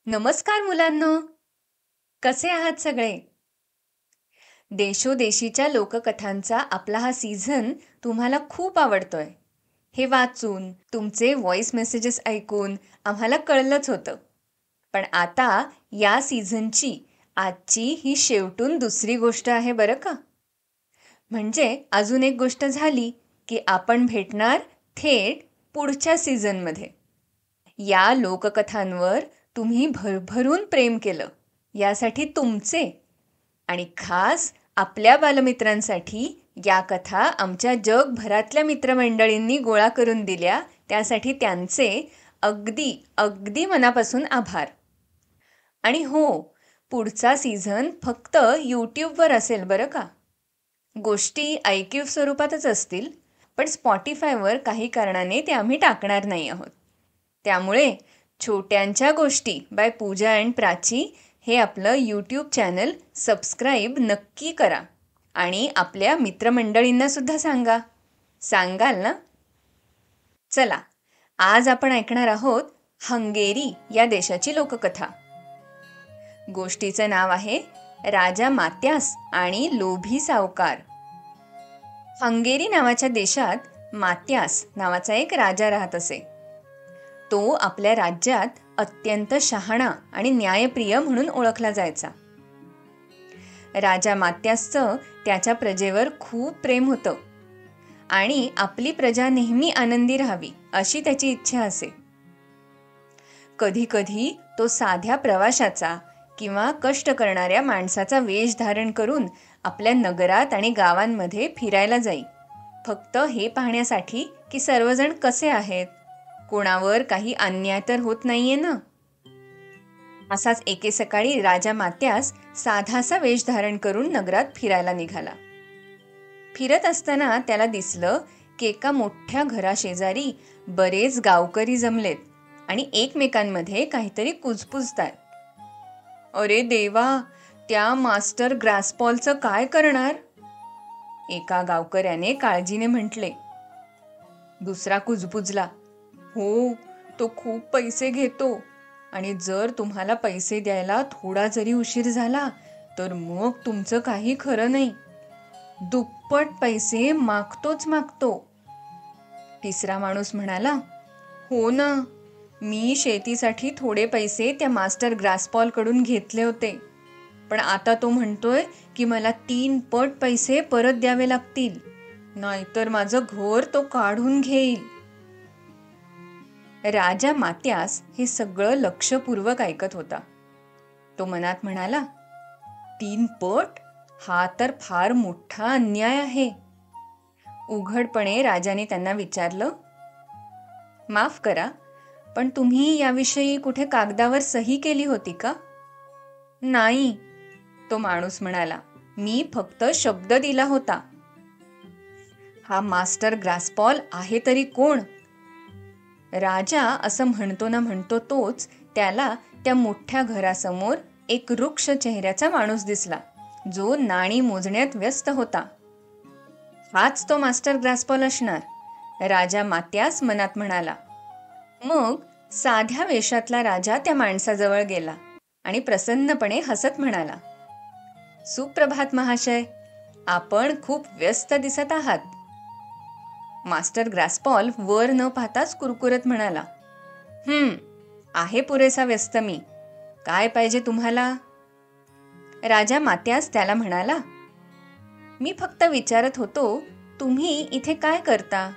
नमस्कार मुलांनो, कसे आहात सगळे? देशोदेशीच्या लोककथांचा आपला हा सीझन तुम्हाला खूप आवडतोय. हे वाचून, तुमचे व्हॉइस मेसेजेस ऐकून आम्हाला कळलंच होतं. पण आता या सीझनची आजची ही शेवटून दुसरी गोष्ट आहे बरं का? म्हणजे अजून एक गोष्ट झाली की आपण भेटणार थेट पुढच्या सीझनमध्ये. या लोककथांवर तुम्ही भरभरून प्रेम केलं, यासाठी तुमचे आणि खास आपल्या बालमित्रांसाठी या कथा आमच्या जगभरातल्या मित्रमंडळींनी गोळा करून दिल्या, त्यासाठी त्यांचे अगदी अगदी मनापासून आभार. आणि हो, पुढचा सीझन फक्त यूट्यूबवर असेल बरं का. गोष्टी ऐकीव स्वरूपातच असतील, पण स्पॉटिफायवर काही कारणाने ते आम्ही टाकणार नाही आहोत. त्यामुळे छोट्यांच्या गोष्टी बाय पूजा अँड प्राची हे आपलं यूट्यूब चॅनल सबस्क्राईब नक्की करा आणि आपल्या मित्रमंडळींना सुद्धा सांगा. सांगाल ना? चला, आज आपण ऐकणार आहोत हंगेरी या देशाची लोककथा. गोष्टीचं नाव आहे राजा मात्यास आणि लोभी सावकार. हंगेरी नावाच्या देशात मात्यास नावाचा एक राजा राहत असे. तो आपल्या राज्यात अत्यंत शहाणा आणि न्यायप्रिय म्हणून ओळखला जायचा. राजा मात्यासचं त्याच्या प्रजेवर खूप प्रेम होतं आणि आपली प्रजा नेहमी आनंदी राहावी अशी त्याची इच्छा असे. कधी कधी तो साध्या प्रवाशाचा किंवा कष्ट करणाऱ्या माणसाचा वेश धारण करून आपल्या नगरात आणि गावांमध्ये फिरायला जाई, फक्त हे पाहण्यासाठी की सर्वजण कसे आहेत, कोणावर काही अन्याय तर होत नाहीये ना. असाच एके सकाळी राजा मात्यास साधासा वेश धारण करून नगरात फिरायला निघाला. फिरत असताना त्याला दिसलं की एका मोठ्या घराशेजारी बरेच गावकरी जमलेत आणि एकमेकांमध्ये काहीतरी कुजबुजतायत. अरे देवा, त्या मास्टर ग्रासपॉलचं काय करणार? एका गावकऱ्याने काळजीने म्हटले. दुसरा कुजबुजला, हो, तो खूप पैसे घेतो आणि जर तुम्हाला पैसे द्यायला थोडा जरी उशीर झाला तर मग तुमचं काही खरं नाही. दुप्पट पैसे मागतोच मागतो. तिसरा माणूस म्हणाला, हो ना, मी शेतीसाठी थोडे पैसे त्या मास्टर ग्रासपॉल कडून घेतले होते, पण आता तो म्हणतोय की मला 3 पट पैसे परत द्यावे लागतील, नाहीतर माझं घर तो काढून घेईल. राजा मात्यास हे सगळं लक्षपूर्वक ऐकत होता. तो मनात म्हणाला, 3 पट? हा तर फार मोठा अन्याय आहे. उघडपणे राजाने त्यांना विचारलं, माफ करा, पण तुम्ही याविषयी कुठे कागदावर सही केली होती का? नाही, तो माणूस म्हणाला, मी फक्त शब्द दिला होता. हा मास्टर ग्रासपॉल आहे तरी कोण? राजा असं म्हणतो ना म्हणतो तोच त्याला त्या मोठ्या घरासमोर एक वृक्ष चेहऱ्याचा माणूस दिसला, जो नाणी मोजण्यात व्यस्त होता. हाच तो मास्टर ग्रासपॉल असणार, राजा मात्यास मनात म्हणाला. मग साध्या वेशातला राजा त्या माणसाजवळ गेला आणि प्रसन्नपणे हसत म्हणाला, सुप्रभात महाशय, आपण खूप व्यस्त दिसत आहात. मास्टर ग्रासपॉल वर न पाहताच कुरकुरत म्हणाला, आहे पुरेसा व्यस्त मी. काय पाहिजे तुम्हाला? राजा मात्यास त्याला म्हणाला, मी फक्त विचारत होतो, तुम्ही इथे काय करता?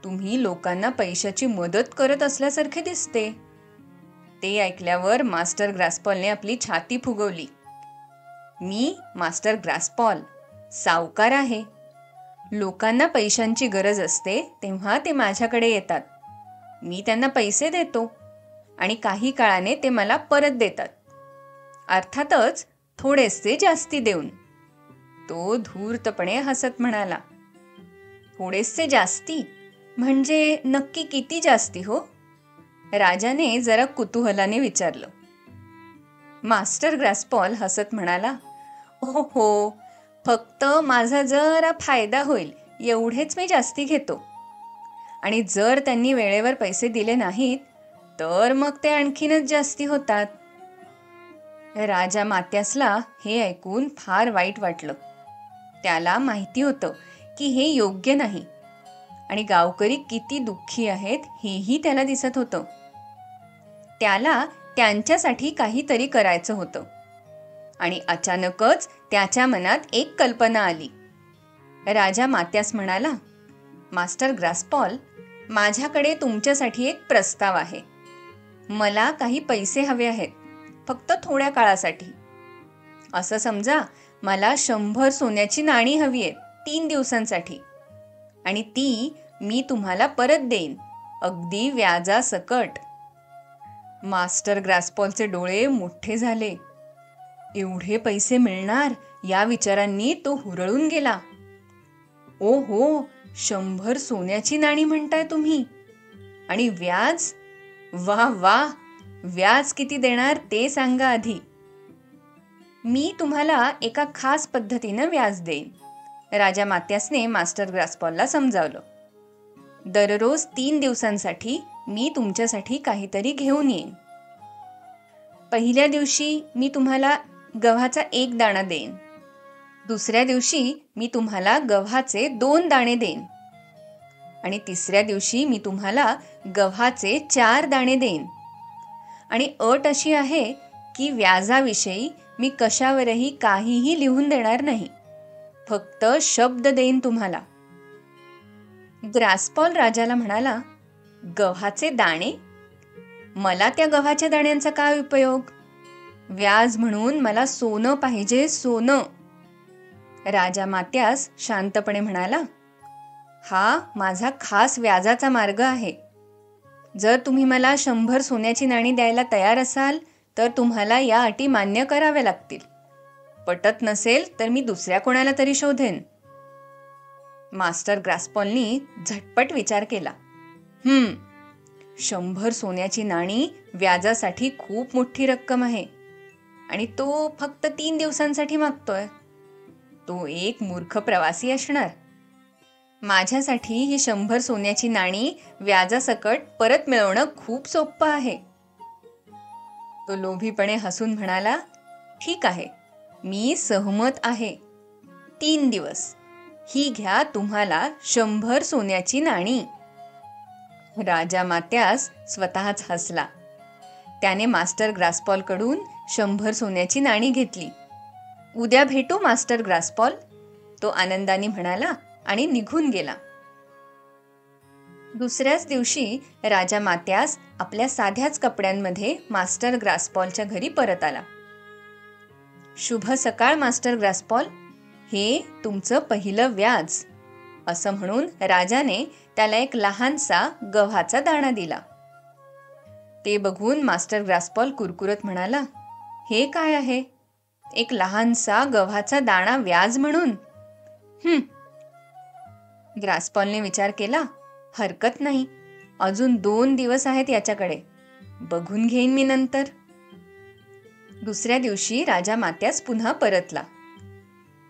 तुम्ही लोकांना पैशाची मदत करत असल्यासारखे दिसते. ते ऐकल्यावर मास्टर ग्रासपॉलने आपली छाती फुगवली. मी मास्टर ग्रासपॉल सावकार आहे. लोकांना पैशांची गरज असते तेव्हा ते माझ्याकडे येतात. मी त्यांना पैसे देतो आणि काही काळाने ते मला परत देतात, अर्थातच थोडेसे जास्ती देऊन. तो धूर्तपणे हसत म्हणाला, थोडेसे जास्ती म्हणजे नक्की किती जास्ती हो? राजाने जरा कुतूहलाने विचारलं. मास्टर ग्रासपॉल हसत म्हणाला, हो, फक्त माझा जरा फायदा होईल एवढेच मी जास्ती घेतो. आणि जर त्यांनी वेळेवर पैसे दिले नाहीत तर मग ते आणखीनच जास्ती होतात. राजा मात्यासला हे ऐकून फार वाईट वाटलं. त्याला माहिती होतं की हे योग्य नाही आणि गावकरी किती दुःखी आहेत हेही त्याला दिसत होतं. त्याला त्यांच्यासाठी काहीतरी करायचं होतं आणि अचानकच त्याच्या मनात एक कल्पना आली. राजा मात्यास म्हणाला, मास्टर ग्रासपॉल, माझ्याकडे तुमच्यासाठी एक प्रस्ताव आहे. मला काही पैसे हवे आहेत, फक्त थोड्या काळासाठी. असं समजा, मला 100 सोन्याची नाणी हवी आहेत 3 दिवसांसाठी आणि ती मी तुम्हाला परत देईन, अगदी व्याजासकट. मास्टर ग्रासपॉलचे डोळे मोठे झाले. एवढे पैसे मिळणार या विचारांनी तो हुरळून गेला. ओ हो, 100 सोन्याची नाणी म्हणताय तुम्ही, आणि व्याज? वा वा, व्याज किती देणार ते सांगा आधी. मी तुम्हाला एका खास पद्धतीनं व्याज देईन, राजा मात्यासने मास्टर ग्रासपॉलला समजावलं. दररोज 3 दिवसांसाठी मी तुमच्यासाठी काहीतरी घेऊन येईन. पहिल्या दिवशी मी तुम्हाला गव्हाचा 1 दाणा देईन. दुसऱ्या दिवशी मी तुम्हाला गव्हाचे 2 दाणे देईन आणि तिसऱ्या दिवशी मी तुम्हाला गव्हाचे 4 दाणे देईन. आणि अट अशी आहे की व्याजाविषयी मी कशावरही काहीही लिहून देणार नाही, फक्त शब्द देईन तुम्हाला. ग्रासपॉल राजाला म्हणाला, गव्हाचे दाणे? मला त्या गव्हाच्या दाण्यांचा काय उपयोग? व्याज म्हणून मला सोनं पाहिजे, सोनं. राजा मात्यास शांतपणे म्हणाला, हा माझा खास व्याजाचा मार्ग आहे. जर तुम्ही मला 100 सोन्याची नाणी द्यायला तयार असाल तर तुम्हाला या अटी मान्य कराव्या लागतील. पटत नसेल तर मी दुसऱ्या कोणाला तरी शोधेन. मास्टर ग्रासपॉलनी झटपट विचार केला. 100 सोन्याची नाणी व्याजासाठी खूप मोठी रक्कम आहे आणि तो फक्त 3 दिवसांसाठी मागतोय. तो एक मूर्ख प्रवासी असणार. माझ्यासाठी ही 100 सोन्याची नाणी व्याजासकट परत मिळवणं खूप सोपं आहे. तो लोभीपणे हसून म्हणाला, ठीक आहे, मी सहमत आहे. 3 दिवस. ही घ्या तुम्हाला 100 सोन्याची नाणी. राजा मात्यास स्वतःच हसला. त्याने मास्टर ग्रासपॉलकडून 100 सोन्याची नाणी घेतली. उद्या भेटू मास्टर ग्रासपॉल, तो आनंदाने म्हणाला आणि निघून गेला. दुसऱ्याच दिवशी राजा मात्यास आपल्या साध्याच कपड्यांमध्ये मास्टर ग्रासपॉलच्या घरी परत आला. शुभ सकाळ मास्टर ग्रासपॉल, हे तुमचं पहिलं व्याज, असं म्हणून राजाने त्याला एक लहानसा गव्हाचा दाणा दिला. ते बघून मास्टर ग्रासपॉल कुरकुरत म्हणाला, हे काय आहे? एक लहानसा गव्हाचा दाणा व्याज म्हणून? ग्रासपॉलने विचार केला, हरकत नाही, अजून 2 दिवस आहेत याच्याकडे, बघून घेईन मी नंतर. दुसऱ्या दिवशी राजा मात्यास पुन्हा परतला.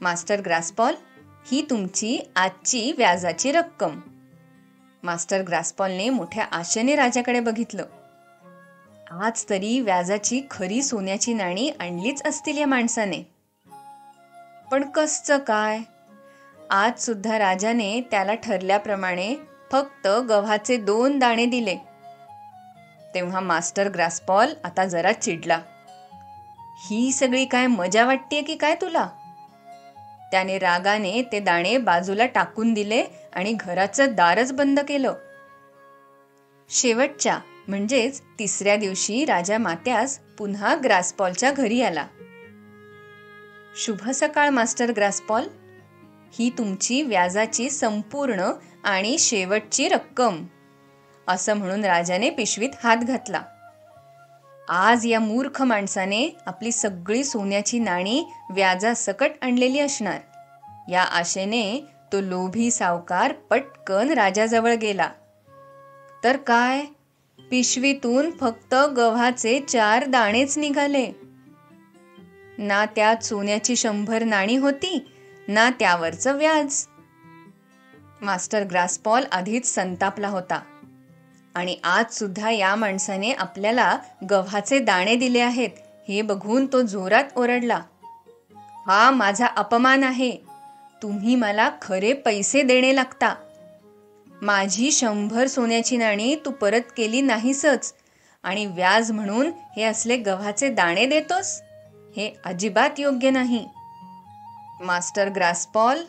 मास्टर ग्रासपॉल, ही तुमची आजची व्याजाची रक्कम. मास्टर ग्रासपॉलने मोठ्या आशेने राजाकडे बघितलं. आज तरी व्याजाची खरी सोन्याची नाणी आणलीच असतील या माणसाने. पण कसचं काय? आज सुद्धा राजाने त्याला ठरल्याप्रमाणे फक्त गव्हाचे 2 दाणे दिले. तेव्हा मास्टर ग्रासपॉल आता जरा चिडला. ही सगळी काय मजा वाटतेय की काय तुला? त्याने रागाने ते दाणे बाजूला टाकून दिले आणि घराचं दारच बंद केलं. शेवटच्या म्हणजेच तिसऱ्या दिवशी राजा मात्यास पुन्हा ग्रासपॉलच्या घरी आला. शुभ सकाळ मास्टर ग्रासपॉल, ही तुमची व्याजाची संपूर्ण आणि शेवटची रक्कम, असं म्हणून राजाने पिशवीत हात घातला. आज या मूर्ख माणसाने आपली सगळी सोन्याची नाणी व्याजासकट आणलेली असणार. या आशेने तो लोभी सावकार पटकन राजाजवळ गेला. तर काय, पिशवीतून फक्त गव्हाचे 4 दाणेच निघाले. ना त्यात सोन्याची 100 नाणी होती, ना त्यावरचं व्याज. मास्टर ग्रासपॉल आधीच संतापला होता. आणि आज सुद्धा या माणसाने आपल्याला गव्हाचे दाणे दिले आहेत हे बघून तो जोरात ओरडला. हा माझा अपमान आहे. तुम्ही मला खरे पैसे देणे लागता. माझी 100 सोन्याची नाणी तू परत केली नाहीसच आणि व्याज म्हणून हे असले गव्हाचे दाणे देतोस? हे अजिबात योग्य नाही. मास्टर ग्रास्पॉल,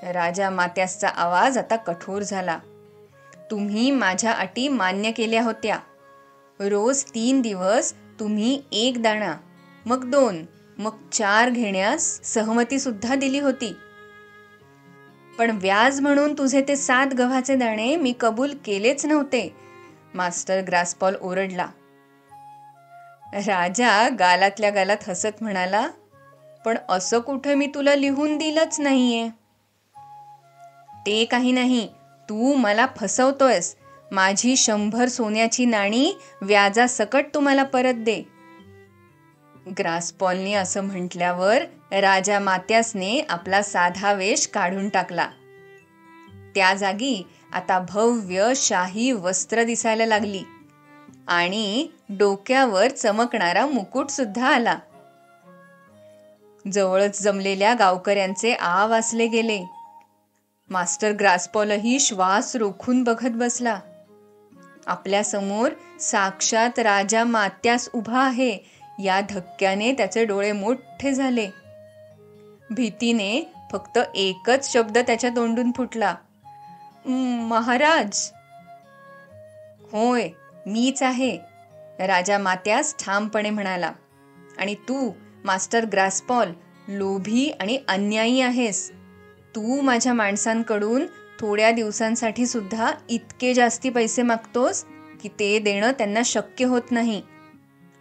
राजा मात्यासचा आवाज आता कठोर झाला. तुम्ही माझ्या अटी मान्य केल्या होत्या. रोज 3 दिवस तुम्ही 1 दाणा, मग 2, मग 4 घेण्यास सहमती सुद्धा दिली होती. पण व्याज म्हणून तुझे ते 7 गव्हाचे दाणे मी कबूल केलेच नव्हते. मास्टर ग्रास्पॉल ओरडला. राजा गालातल्या गालात हसत म्हणाला, पण असं कुठे मी तुला लिहून दिलंच नाहीये. ते काही नाही, तू मला फसवतोयस. माझी 100 सोन्याची नाणी व्याजासकट तू मला परत दे. ग्रास्पॉलने असं म्हटल्यावर राजा मात्यासने आपला साधा वेश काढून टाकला. त्या जागी आता भव्य शाही वस्त्र दिसायला लागली आणि डोक्यावर चमकणारा मुकुट सुद्धा आला. जवळच जमलेल्या गावकऱ्यांचे आ वासले गेले. मास्टर ग्रास्पॉलही श्वास रोखून बघत बसला. आपल्या समोर साक्षात राजा मात्यास उभा आहे या धक्क्याने त्याचे डोळे मोठे झाले. भीतीने फक्त एकच शब्द त्याच्या तोंडून फुटला, महाराज. होय, मीच आहे, राजा मात्यास ठामपणे म्हणाला. आणि तू मास्टर ग्रास्पॉल लोभी आणि अन्यायी आहेस. तू माझ्या माणसांकडून थोड्या दिवसांसाठी सुद्धा इतके जास्ती पैसे मागतोस की ते देणं त्यांना शक्य होत नाही.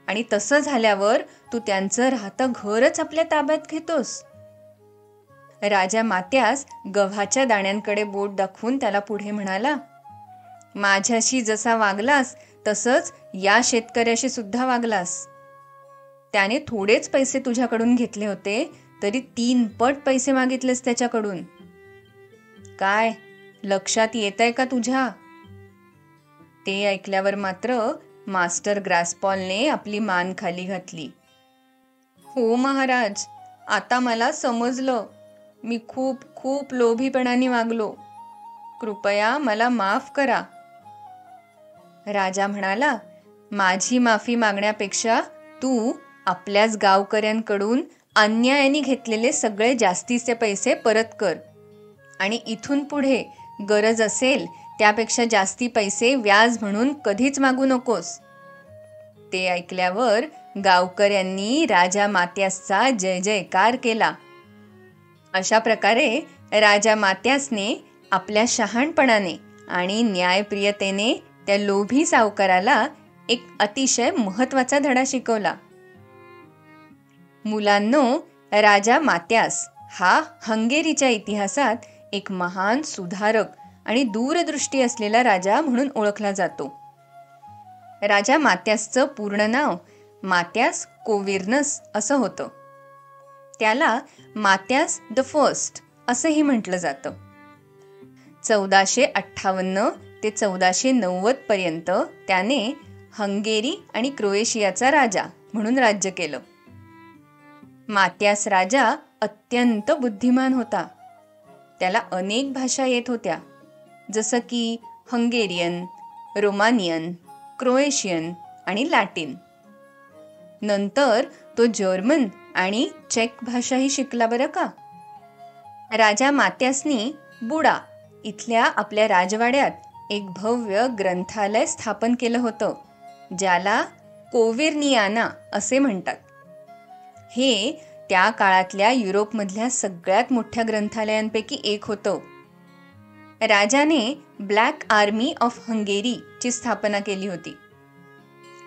आणि तसं झाल्यावर तू त्यांचं राहतं घरच आपल्या ताब्यात घेतोस. राजा मात्यास गव्हाच्या दाण्यांकडे बोट दाखवून त्याला पुढे म्हणाला, माझ्याशी जसा वागलास तसंच या शेतकऱ्याशी सुद्धा वागलास. त्याने थोडेच पैसे तुझ्याकडून घेतले होते तरी 3 पट पैसे मागितलेस त्याच्याकडून. काय लक्षात येतंय का तुझ्या? ते ऐकल्यावर मात्र मास्टर ग्रास्पॉलने आपली मान खाली घातली. हो महाराज, आता मला समजलं. मी खूप खूप लोभीपणाने वागलो. कृपया मला माफ करा. राजा म्हणाला, माझी माफी मागण्यापेक्षा तू आपल्याच गावकऱ्यांकडून अन्यायाने घेतलेले सगळे जास्तीचे पैसे परत कर आणि इथून पुढे गरज असेल त्यापेक्षा जास्ती पैसे व्याज म्हणून कधीच मागू नकोस. ते ऐकल्यावर गावकऱ्यांनी राजा मात्यासचा जय जयकार केला. अशा प्रकारे राजा मात्यासने आपल्या शहाणपणाने आणि न्यायप्रियतेने त्या लोभी सावकाराला एक अतिशय महत्त्वाचा धडा शिकवला. मुलांनो, राजा मात्यास हा हंगेरीच्या इतिहासात एक महान सुधारक आणि दूरदृष्टी असलेला राजा म्हणून ओळखला जातो. राजा मात्यासचं पूर्ण नाव मात्यास कोविर्नस असं होतं. त्याला मात्यास द फर्स्ट असंही म्हटलं जातं. 1458 ते 1490 पर्यंत त्याने हंगेरी आणि क्रोएशियाचा राजा म्हणून राज्य केलं. मात्यास राजा अत्यंत बुद्धिमान होता. त्याला अनेक भाषा येत होत्या, जसं की हंगेरियन, रोमानियन, क्रोएशियन आणि लॅटिन. नंतर तो जर्मन आणि चेक भाषाही शिकला बरं का. राजा मात्यासनी बुडा इथल्या आपल्या राजवाड्यात एक भव्य ग्रंथालय स्थापन केलं होतं, ज्याला कोविर्नियाना असे म्हणतात. हे त्या काळातल्या युरोपमधल्या सगळ्यात मोठ्या ग्रंथालयांपैकी एक होतं. राजाने ब्लॅक आर्मी ऑफ हंगेरी ची स्थापना केली होती.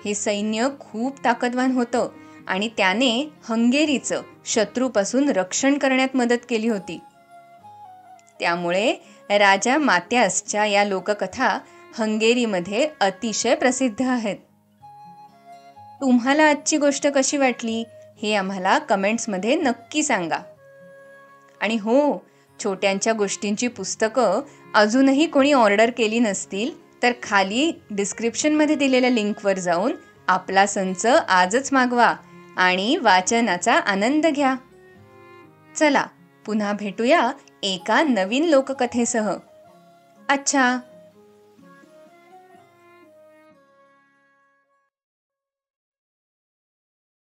हे सैन्य खूप ताकदवान होतं आणि त्याने हंगेरीचं शत्रूपासून रक्षण करण्यात मदत केली होती. त्यामुळे राजा मात्यासच्या या लोककथा हंगेरीमध्ये अतिशय प्रसिद्ध आहेत. तुम्हाला आजची गोष्ट कशी वाटली हे आम्हाला कमेंट्समध्ये नक्की सांगा. आणि हो, छोट्यांच्या गोष्टींची पुस्तकं अजूनही कोणी ऑर्डर केली नसतील तर खाली डिस्क्रिप्शनमध्ये दिलेल्या लिंकवर जाऊन आपला संच आजच मागवा आणि वाचनाचा आनंद घ्या. चला पुन्हा भेटूया एका नवीन लोककथेसह. अच्छा.